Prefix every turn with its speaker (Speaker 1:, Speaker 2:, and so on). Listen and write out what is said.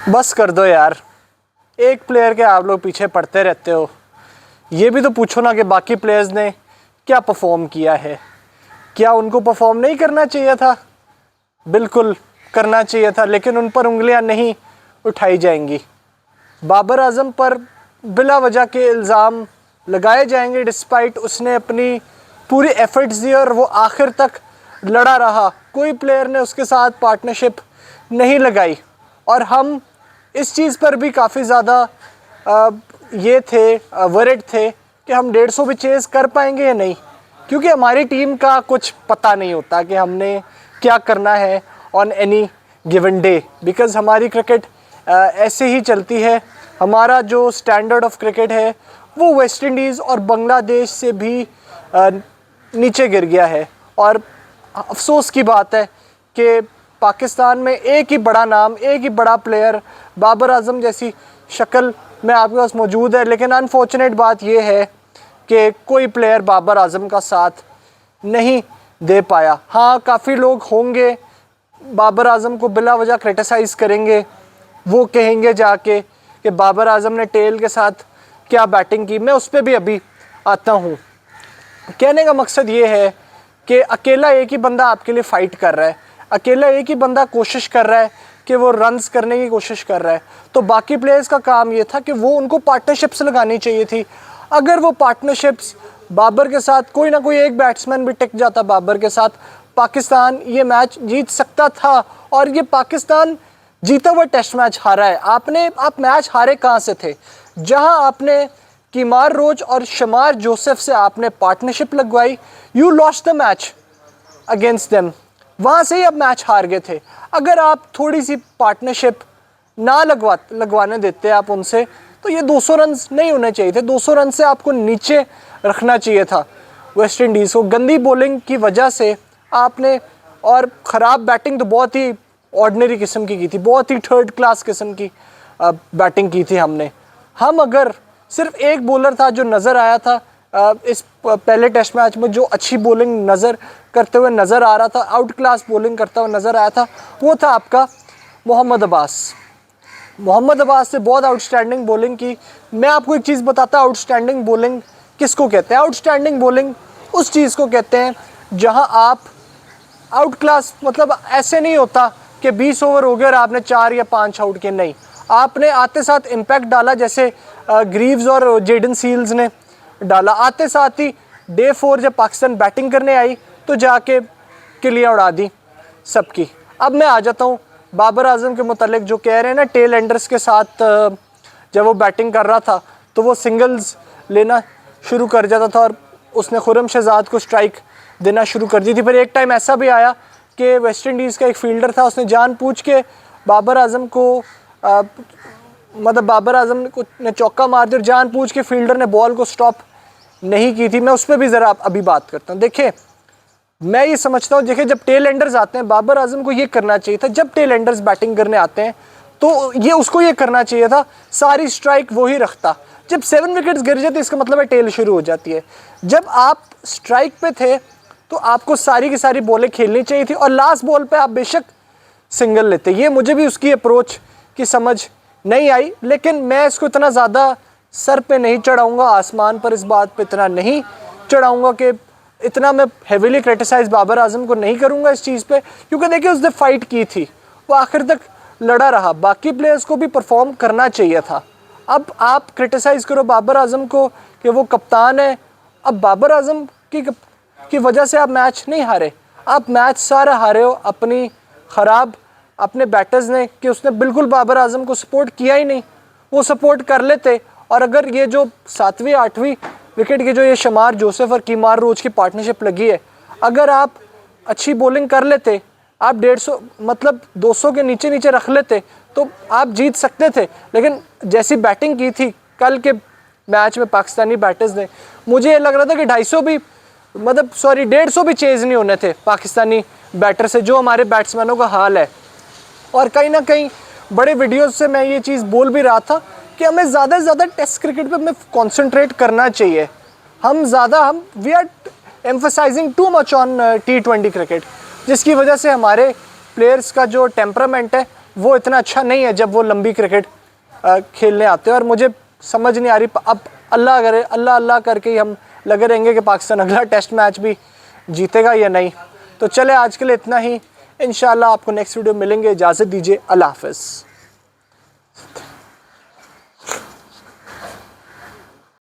Speaker 1: बस कर दो यार, एक प्लेयर के आप लोग पीछे पड़ते रहते हो। ये भी तो पूछो ना कि बाकी प्लेयर्स ने क्या परफॉर्म किया है। क्या उनको परफॉर्म नहीं करना चाहिए था? बिल्कुल करना चाहिए था, लेकिन उन पर उंगलियां नहीं उठाई जाएंगी। बाबर आजम पर बिला वजह के इल्ज़ाम लगाए जाएंगे, डिस्पाइट उसने अपनी पूरी एफर्ट्स दी और वो आखिर तक लड़ा रहा। कोई प्लेयर ने उसके साथ पार्टनरशिप नहीं लगाई और हम इस चीज़ पर भी काफ़ी ज़्यादा ये थे वरिड थे कि हम 150 भी चेज़ कर पाएंगे या नहीं, क्योंकि हमारी टीम का कुछ पता नहीं होता कि हमने क्या करना है on any given day. Because हमारी क्रिकेट ऐसे ही चलती है। हमारा जो स्टैंडर्ड ऑफ क्रिकेट है वो वेस्ट इंडीज़ और बांग्लादेश से भी नीचे गिर गया है। और अफसोस की बात है कि पाकिस्तान में एक ही बड़ा नाम, एक ही बड़ा प्लेयर बाबर आजम जैसी शक्ल में आपके पास मौजूद है, लेकिन अनफॉर्चुनेट बात यह है कि कोई प्लेयर बाबर आजम का साथ नहीं दे पाया। हाँ, काफ़ी लोग होंगे बाबर आजम को बिला वजह क्रिटिसाइज़ करेंगे, वो कहेंगे जाके कि बाबर आजम ने टेल के साथ क्या बैटिंग की। मैं उस पर भी अभी आता हूँ। कहने का मकसद ये है कि अकेला एक ही बंदा आपके लिए फ़ाइट कर रहा है, अकेला एक ही बंदा कोशिश कर रहा है कि वो रन्स करने की कोशिश कर रहा है, तो बाकी प्लेयर्स का काम ये था कि वो उनको पार्टनरशिप्स लगानी चाहिए थी। अगर वो पार्टनरशिप्स बाबर के साथ कोई ना कोई एक बैट्समैन भी टिक जाता बाबर के साथ, पाकिस्तान ये मैच जीत सकता था। और ये पाकिस्तान जीता हुआ टेस्ट मैच हारा है। आप मैच हारे कहाँ से थे? जहां आपने कीमार रोच और शमार जोसेफ से आपने पार्टनरशिप लगवाई, you lost the match against them. वहाँ से ही आप मैच हार गए थे। अगर आप थोड़ी सी पार्टनरशिप ना लगवाने देते आप उनसे, तो ये 200 रन नहीं होने चाहिए थे। 200 रन से आपको नीचे रखना चाहिए था वेस्ट इंडीज़ को। गंदी बॉलिंग की वजह से आपने, और ख़राब बैटिंग तो बहुत ही ऑर्डिनरी किस्म की थी, बहुत ही थर्ड क्लास किस्म की बैटिंग की थी हमने। हम अगर सिर्फ एक बॉलर था जो नज़र आया था इस पहले टेस्ट मैच में, जो अच्छी बॉलिंग करते हुए नज़र आ रहा था, आउट क्लास बॉलिंग करता हुआ नज़र आया था, वो था आपका मोहम्मद अब्बास। मोहम्मद अब्बास से बहुत आउटस्टैंडिंग बॉलिंग की। मैं आपको एक चीज़ बताता, आउटस्टैंडिंग बॉलिंग किसको कहते हैं? आउटस्टैंडिंग बॉलिंग उस चीज़ को कहते हैं जहां आप आउट क्लास, मतलब ऐसे नहीं होता कि 20 ओवर हो गए और आपने 4 या 5 आउट किए, नहीं, आपने आते साथ इम्पैक्ट डाला, जैसे ग्रीव्स और जेडन सील्स ने डाला। आते साथ ही डे 4 जब पाकिस्तान बैटिंग करने आई तो जाके किलियाँ उड़ा दी सबकी। अब मैं आ जाता हूँ बाबर आजम के मुतालिक, जो कह रहे हैं ना टेल एंडर्स के साथ जब वो बैटिंग कर रहा था तो वो सिंगल्स लेना शुरू कर जाता था और उसने खुरम शहजाद को स्ट्राइक देना शुरू कर दी थी। पर एक टाइम ऐसा भी आया कि वेस्ट इंडीज़ का एक फील्डर था, उसने जानबूझ के बाबर आजम को मतलब बाबर आजम ने चौका मार दिया और जानबूझ के फील्डर ने बॉल को स्टॉप नहीं की थी। मैं उस पर भी ज़रा अभी बात करता हूँ। देखिए, मैं ये समझता हूँ, देखिए, जब टेल एंडर्स आते हैं, बाबर आजम को ये करना चाहिए था, जब टेल एंडर्स बैटिंग करने आते हैं तो ये उसको ये करना चाहिए था, सारी स्ट्राइक वो ही रखता। जब 7 विकेट्स गिर जाते इसका मतलब है टेल शुरू हो जाती है। जब आप स्ट्राइक पे थे तो आपको सारी की सारी बॉलें खेलनी चाहिए थी और लास्ट बॉल पे आप बेशक सिंगल लेते। ये मुझे भी उसकी अप्रोच की समझ नहीं आई, लेकिन मैं इसको इतना ज़्यादा सर पे नहीं चढ़ाऊँगा, आसमान पर इस बात पे इतना नहीं चढ़ाऊँगा कि इतना मैं हेविली क्रिटिसाइज बाबर आजम को नहीं करूँगा इस चीज़ पे, क्योंकि देखिए उसने फाइट की थी, वो आखिर तक लड़ा रहा। बाकी प्लेयर्स को भी परफॉर्म करना चाहिए था। अब आप क्रिटिसाइज़ करो बाबर आजम को कि वो कप्तान है। अब बाबर आजम की वजह से आप मैच नहीं हारे, आप मैच सारा हारे हो अपनी ख़राब अपने बैटर्स ने, कि उसने बिल्कुल बाबर आजम को सपोर्ट किया ही नहीं। वो सपोर्ट कर लेते और अगर ये जो 7वीं 8वीं विकेट की जो ये शमार जोसेफ और कीमार रोच की पार्टनरशिप लगी है, अगर आप अच्छी बॉलिंग कर लेते, आप 150 मतलब 200 के नीचे नीचे रख लेते तो आप जीत सकते थे। लेकिन जैसी बैटिंग की थी कल के मैच में पाकिस्तानी बैटर्स ने, मुझे ये लग रहा था कि 250 भी, मतलब सॉरी 150 भी चेज़ नहीं होने थे पाकिस्तानी बैटर से, जो हमारे बैट्समैनों का हाल है। और कहीं ना कहीं बड़े वीडियोस से मैं ये चीज़ बोल भी रहा था कि हमें ज़्यादा से ज़्यादा टेस्ट क्रिकेट पे हमें कॉन्सेंट्रेट करना चाहिए। हम we are emphasizing too much on T20 cricket, जिसकी वजह से हमारे प्लेयर्स का जो टेम्परामेंट है वो इतना अच्छा नहीं है जब वो लंबी क्रिकेट खेलने आते हैं। और मुझे समझ नहीं आ रही, अब अल्लाह करे, अल्लाह अल्लाह करके ही हम लगे रहेंगे कि पाकिस्तान अगला टेस्ट मैच भी जीतेगा या नहीं। तो चले आज के लिए इतना ही, इंशाल्लाह आपको नेक्स्ट वीडियो मिलेंगे। इजाज़त दीजिए, अल्लाह हाफ़िज़।